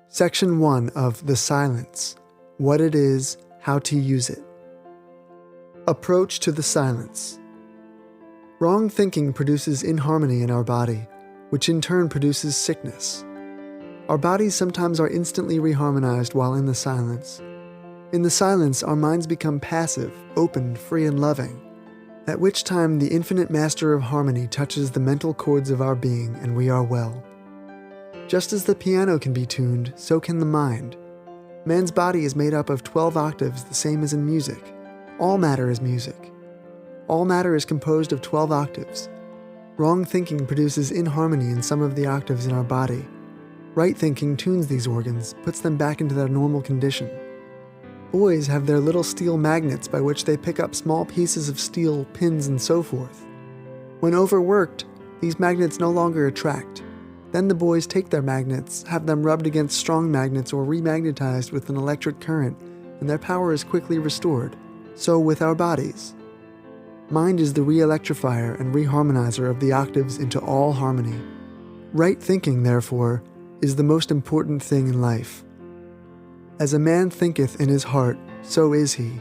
Section 1 of The Silence: What It Is, How to Use It. Approach to the silence. Wrong thinking produces inharmony in our body, which in turn produces sickness. Our bodies sometimes are instantly re-harmonized while in the silence. In the silence, our minds become passive, open, free, and loving, at which time the infinite master of harmony touches the mental chords of our being and we are well. Just as the piano can be tuned, so can the mind. Man's body is made up of 12 octaves, the same as in music. All matter is music. All matter is composed of 12 octaves. Wrong thinking produces inharmony in some of the octaves in our body. Right thinking tunes these organs, puts them back into their normal condition. Boys have their little steel magnets by which they pick up small pieces of steel, pins, and so forth. When overworked, these magnets no longer attract. Then the boys take their magnets, have them rubbed against strong magnets or remagnetized with an electric current, and their power is quickly restored. So with our bodies. Mind is the re-electrifier and re-harmonizer of the octaves into all harmony. Right thinking, therefore, is the most important thing in life. As a man thinketh in his heart, so is he.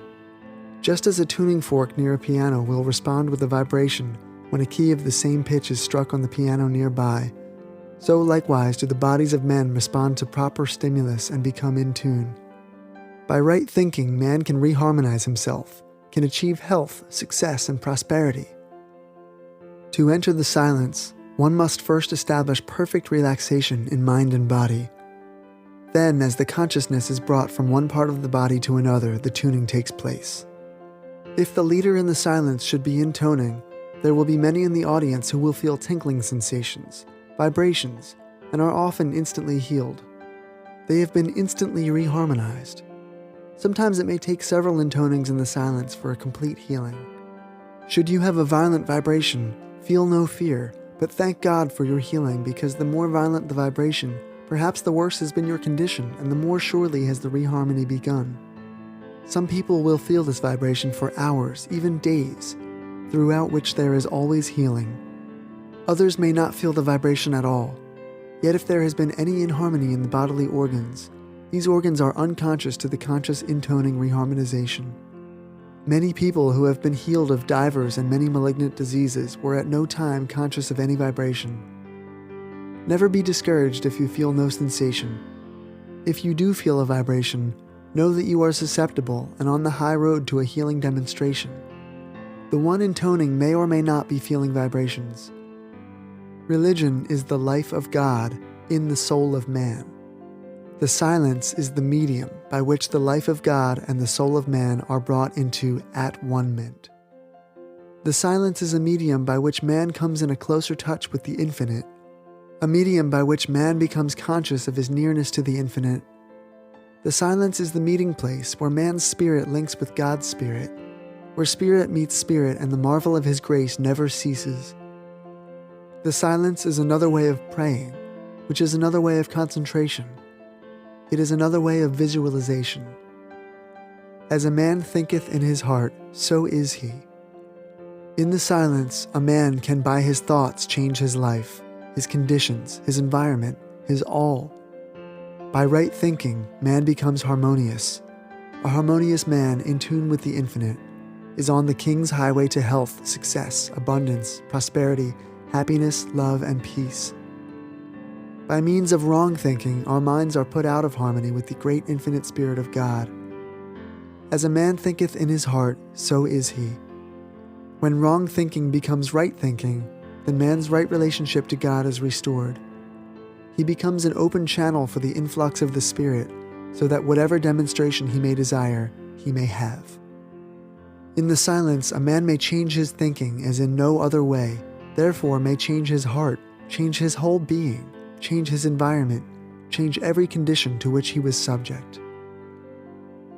Just as a tuning fork near a piano will respond with a vibration when a key of the same pitch is struck on the piano nearby, so likewise do the bodies of men respond to proper stimulus and become in tune. By right thinking, man can reharmonize himself, can achieve health, success, and prosperity. To enter the silence, one must first establish perfect relaxation in mind and body. Then, as the consciousness is brought from one part of the body to another, the tuning takes place. If the leader in the silence should be intoning, there will be many in the audience who will feel tinkling sensations, vibrations, and are often instantly healed. They have been instantly reharmonized. Sometimes it may take several intonings in the silence for a complete healing. Should you have a violent vibration, feel no fear, but thank God for your healing, because the more violent the vibration, perhaps the worse has been your condition, and the more surely has the reharmony begun. Some people will feel this vibration for hours, even days, throughout which there is always healing. Others may not feel the vibration at all. Yet if there has been any inharmony in the bodily organs, these organs are unconscious to the conscious intoning reharmonization. Many people who have been healed of divers and many malignant diseases were at no time conscious of any vibration. Never be discouraged if you feel no sensation. If you do feel a vibration, know that you are susceptible and on the high road to a healing demonstration. The one intoning may or may not be feeling vibrations. Religion is the life of God in the soul of man. The silence is the medium by which the life of God and the soul of man are brought into at-one-ment. The silence is a medium by which man comes in a closer touch with the infinite, a medium by which man becomes conscious of his nearness to the infinite. The silence is the meeting place where man's spirit links with God's spirit, where spirit meets spirit and the marvel of his grace never ceases. The silence is another way of praying, which is another way of concentration. It is another way of visualization. As a man thinketh in his heart, so is he. In the silence, a man can by his thoughts change his life, his conditions, his environment, his all. By right thinking, man becomes harmonious. A harmonious man in tune with the infinite is on the king's highway to health, success, abundance, prosperity, happiness, love, and peace. By means of wrong thinking, our minds are put out of harmony with the great infinite Spirit of God. As a man thinketh in his heart, so is he. When wrong thinking becomes right thinking, then man's right relationship to God is restored. He becomes an open channel for the influx of the Spirit, so that whatever demonstration he may desire, he may have. In the silence, a man may change his thinking as in no other way, therefore may change his heart, change his whole being, change his environment, change every condition to which he was subject.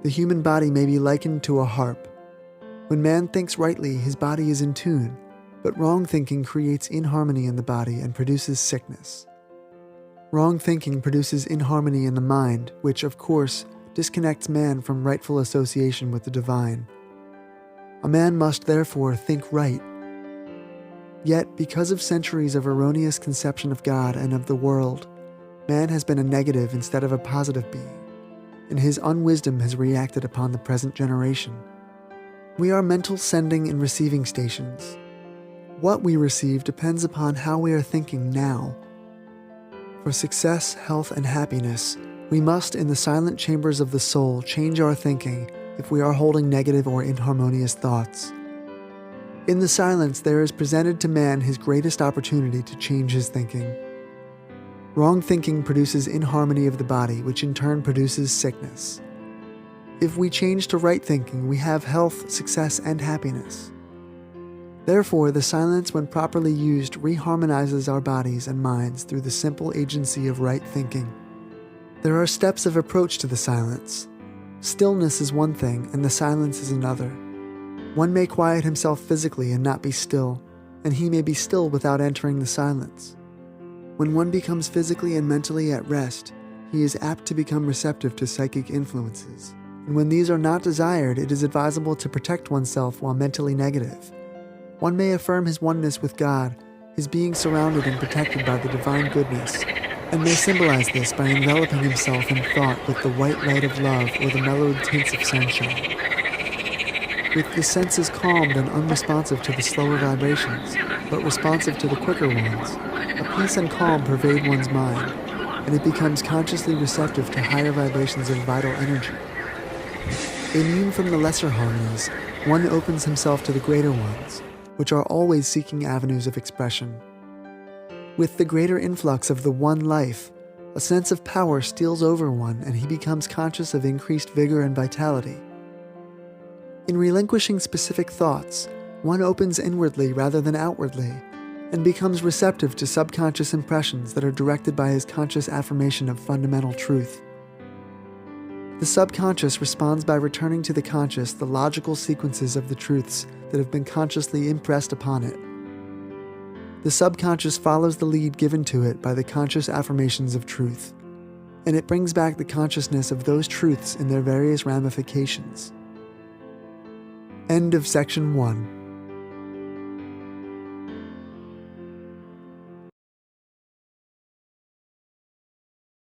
The human body may be likened to a harp. When man thinks rightly, his body is in tune, but wrong thinking creates inharmony in the body and produces sickness. Wrong thinking produces inharmony in the mind, which, of course, disconnects man from rightful association with the divine. A man must therefore think right. Yet, because of centuries of erroneous conception of God and of the world, man has been a negative instead of a positive being, and his unwisdom has reacted upon the present generation. We are mental sending and receiving stations. What we receive depends upon how we are thinking now. For success, health, and happiness, we must, in the silent chambers of the soul, change our thinking if we are holding negative or inharmonious thoughts. In the silence, there is presented to man his greatest opportunity to change his thinking. Wrong thinking produces inharmony of the body, which in turn produces sickness. If we change to right thinking, we have health, success, and happiness. Therefore, the silence, when properly used, re-harmonizes our bodies and minds through the simple agency of right thinking. There are steps of approach to the silence. Stillness is one thing, and the silence is another. One may quiet himself physically and not be still, and he may be still without entering the silence. When one becomes physically and mentally at rest, he is apt to become receptive to psychic influences. And when these are not desired, it is advisable to protect oneself while mentally negative. One may affirm his oneness with God, his being surrounded and protected by the divine goodness, and may symbolize this by enveloping himself in thought with the white light of love or the mellowed tints of sunshine. With the senses calmed and unresponsive to the slower vibrations, but responsive to the quicker ones, a peace and calm pervade one's mind, and it becomes consciously receptive to higher vibrations of vital energy. Immune from the lesser harmonies, one opens himself to the greater ones, which are always seeking avenues of expression. With the greater influx of the one life, a sense of power steals over one and he becomes conscious of increased vigor and vitality. In relinquishing specific thoughts, one opens inwardly rather than outwardly, and becomes receptive to subconscious impressions that are directed by his conscious affirmation of fundamental truth. The subconscious responds by returning to the conscious the logical sequences of the truths that have been consciously impressed upon it. The subconscious follows the lead given to it by the conscious affirmations of truth, and it brings back the consciousness of those truths in their various ramifications. End of section 1.